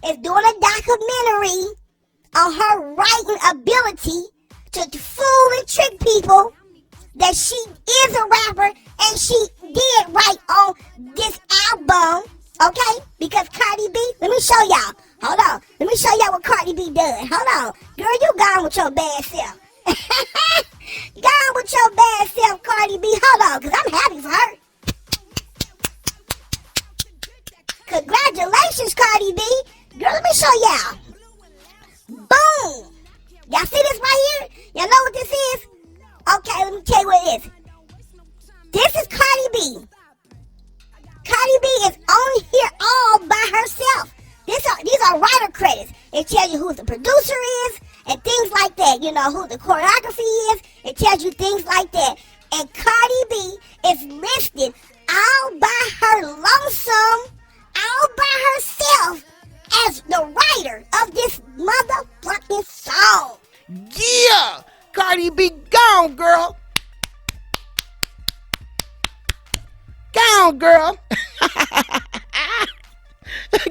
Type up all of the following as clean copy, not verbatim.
is doing a documentary on her writing ability to fool and trick people that she is a rapper and she did write on this album, okay? Because Cardi B, let me show y'all. Hold on. Let me show y'all what Cardi B does. Hold on. Girl, you gone with your bad self. Gone with your bad self, Cardi B. Hold on, because I'm happy for her. Congratulations, Cardi B. Girl, let me show y'all. Boom. Y'all see this right here? Y'all know what this is? Okay, let me tell you what it is. This is Cardi B. Cardi B is only here all by herself. These are writer credits. It tells you who the producer is and things like that. You know, who the choreography is. It tells you things like that. And Cardi B is listed all by her lonesome, all by herself as the writer of this motherfucking song. Yeah! Cardi B, gone, girl. Gone, girl.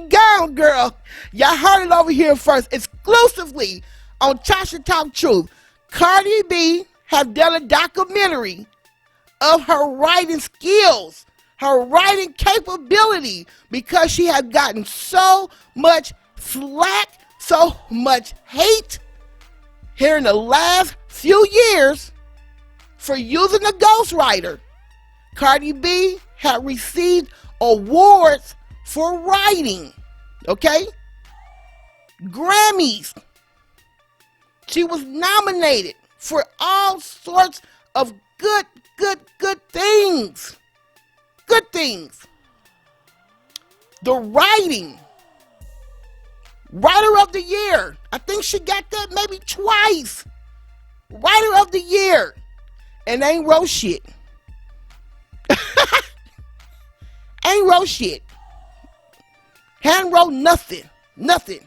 Gone, girl. Y'all heard it over here first, exclusively on tashatalkstruth. Cardi B have done a documentary of her writing skills, her writing capability, because she has gotten so much slack, so much hate here in the last few years for using a ghostwriter. Cardi B had received awards for writing, okay? Grammys. She was nominated for all sorts of good things. Good things. The writing. Writer of the Year. I think she got that maybe twice. Writer of the Year. And ain't wrote shit. Ain't wrote shit. Hadn't wrote nothing. Nothing.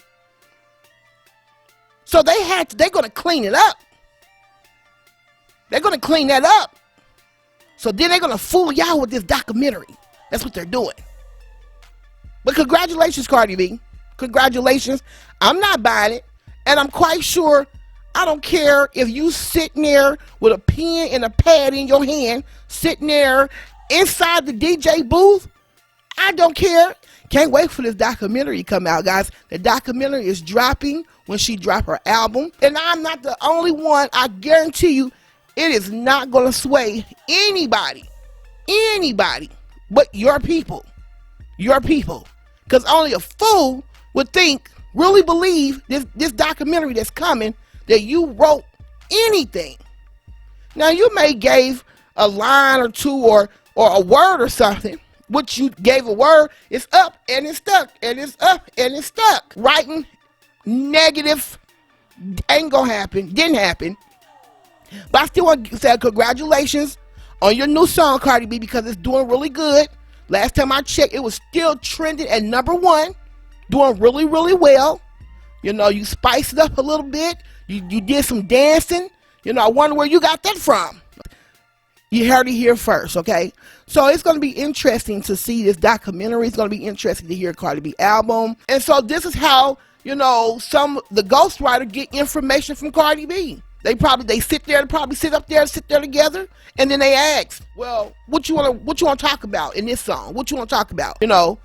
So they're going to clean it up. They're going to clean that up. So then they're going to fool y'all with this documentary. That's what they're doing. But congratulations, Cardi B. Congratulations. I'm not buying it. And I'm quite sure I don't care if you sitting there with a pen and a pad in your hand, sitting there inside the DJ booth. I don't care. Can't wait for this documentary to come out, guys. The documentary is dropping when she drop her album. And I'm not the only one. I guarantee you it is not going to sway anybody but your people. Your people. Because only a fool would think, really believe this documentary that's coming, that you wrote anything. Now, you may gave a line or two or a word or something. What you gave a word, it's up and it's stuck, and it's up and it's stuck. Writing negative ain't gonna happen, didn't happen. But I still want to say congratulations on your new song, Cardi B, because it's doing really good. Last time I checked, it was still trending at #1, doing really, really well. You know, you spiced it up a little bit. You did some dancing. You know, I wonder where you got that from. You heard it here first, okay? So it's going to be interesting to see this documentary. It's going to be interesting to hear Cardi B album. And so this is how, you know, the ghostwriter get information from Cardi B. They sit there together, and then they ask, well, what you want to talk about in this song? What you want to talk about? You know,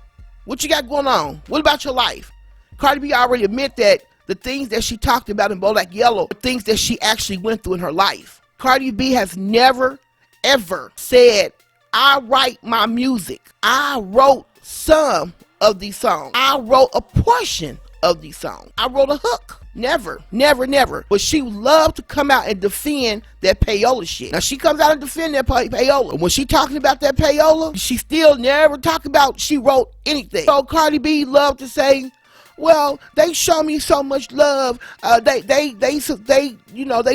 what you got going on? What about your life? Cardi B already admit that the things that she talked about in Bodak Yellow are things that she actually went through in her life. Cardi B has never, ever said, I write my music. I wrote some of these songs. I wrote a portion of these songs. I wrote a hook. Never. But she loved to come out and defend that payola shit. Now, she comes out and defend that payola. When she talking about that payola, she still never talk about she wrote anything. So Cardi B loved to say, well, they show me so much love. They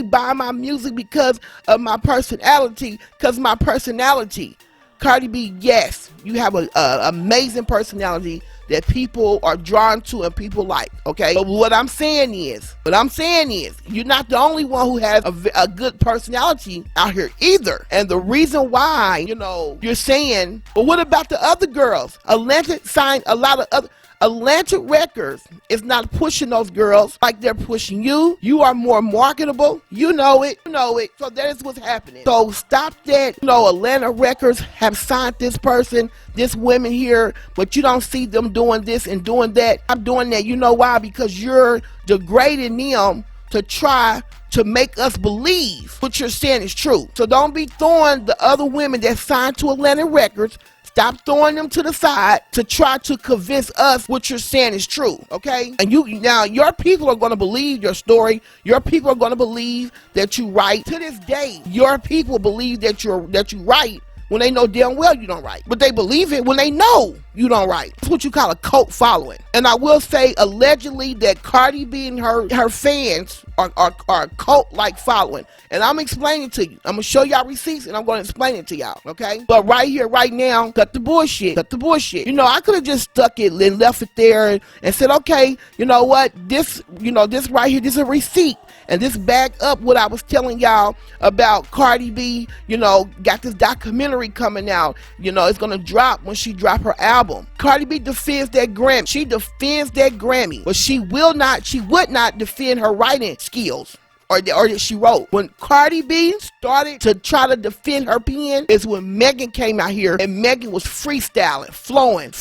buy my music because of my personality. Because my personality. Cardi B, yes, you have an amazing personality. that people are drawn to and people like, okay? But what I'm saying is, you're not the only one who has a good personality out here either. And the reason why, you know, you're saying, but what about the other girls? Atlantic signed a lot of other, Atlantic Records is not pushing those girls like they're pushing you. You are more marketable. You know it. You know it. So that is what's happening. So stop that. You know, Atlantic Records have signed this person, this women here, but you don't see them doing this and doing that. I'm doing that. You know why? Because you're degrading them to try to make us believe what you're saying is true. So don't be throwing the other women that signed to Atlantic Records. Stop throwing them to the side to try to convince us what you're saying is true, okay? And now your people are going to believe your story. Your people are going to believe that you right. To this day, your people believe that you right when they know damn well you don't write. But they believe it when they know you don't write. That's what you call a cult following. And I will say allegedly that Cardi B and her fans are a cult-like following. And I'm explaining to you. I'm going to show y'all receipts and I'm going to explain it to y'all, okay? But right here, right now, cut the bullshit. Cut the bullshit. You know, I could have just stuck it and left it there and said, okay, you know what? This right here, this is a receipt. And this back up what I was telling y'all about Cardi B, you know, got this documentary coming out. You know, it's going to drop when she drop her album. Cardi B defends that Grammy. She defends that Grammy. But she would not defend her writing skills. Or that she wrote. When Cardi B started to try to defend her pen is when Megan came out here and Megan was freestyling, flowing.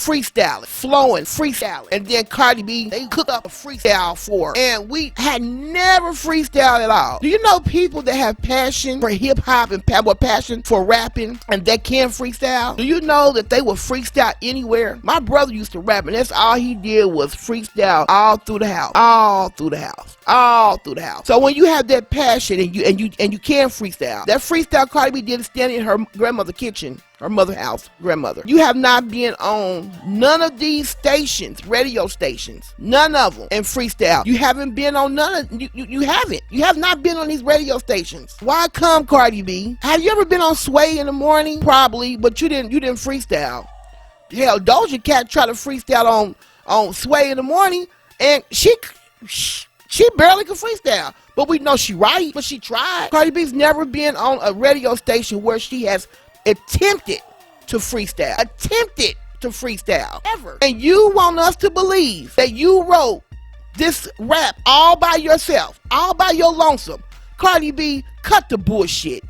And then Cardi B, they cooked up a freestyle for her. And we had never freestyled at all. Do you know people that have passion for hip hop and passion for rapping and they can freestyle? Do you know that they will freestyle anywhere? My brother used to rap and that's all he did was freestyle all through the house. So when you have that passion and you can freestyle. That freestyle Cardi B did standing in her grandmother's kitchen, her mother's house, grandmother. You have not been on none of these stations, radio stations, none of them, and freestyle. You haven't been on none of you haven't. You have not been on these radio stations. Why come, Cardi B? Have you ever been on Sway in the morning? Probably, but you didn't freestyle. Hell, Doja Cat tried to freestyle on Sway in the morning, and she barely could freestyle. But we know she right, but she tried. Cardi B's never been on a radio station where she has attempted to freestyle. Ever. And you want us to believe that you wrote this rap all by yourself, all by your lonesome. Cardi B, cut the bullshit.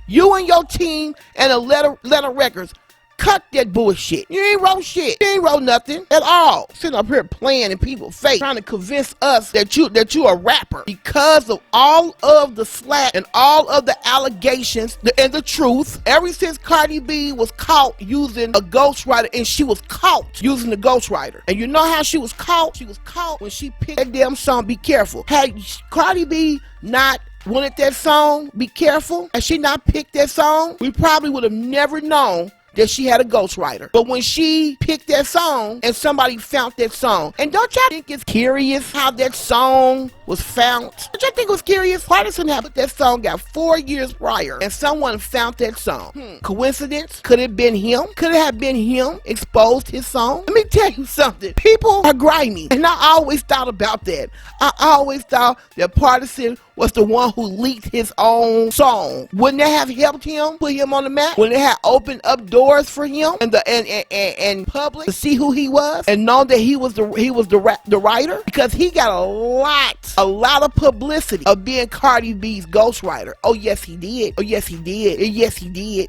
You and your team and Atlanta Records, cut that bullshit. You ain't wrote shit. You ain't wrote nothing at all. Sitting up here playing in people's face, trying to convince us that you a rapper because of all of the slack and all of the allegations and the truth. Ever since Cardi B was caught using a ghostwriter, and she was caught using the ghostwriter. And you know how she was caught? She was caught when she picked that damn song, Be Careful. Had Cardi B not wanted that song, Be Careful, and she not picked that song, we probably would have never known that she had a ghostwriter. But when she picked that song and somebody found that song, and don't y'all think it's curious how that song was found? Don't y'all think it was curious? Partisan had put that song out 4 years prior and someone found that song. Coincidence? Could it have been him? Could it have been him exposed his song? Let me tell you something. People are grimy, and I always thought about that. I always thought that Partisan was the one who leaked his own song. Wouldn't that have helped him, put him on the map? Wouldn't it have opened up doors for him and public to see who he was and know that he was the writer? Because he got a lot of publicity of being Cardi B's ghostwriter. Oh yes he did.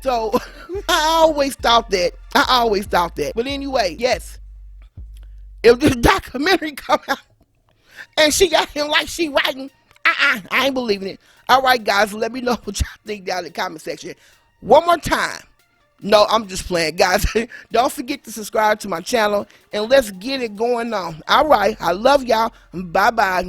So I always thought that. But anyway, yes, if this documentary come out and she got him like she writing, I ain't believing it. All right, guys, let me know what y'all think down in the comment section. One more time. No, I'm just playing, guys. Don't forget to subscribe to my channel, and let's get it going on. All right, I love y'all. Bye-bye.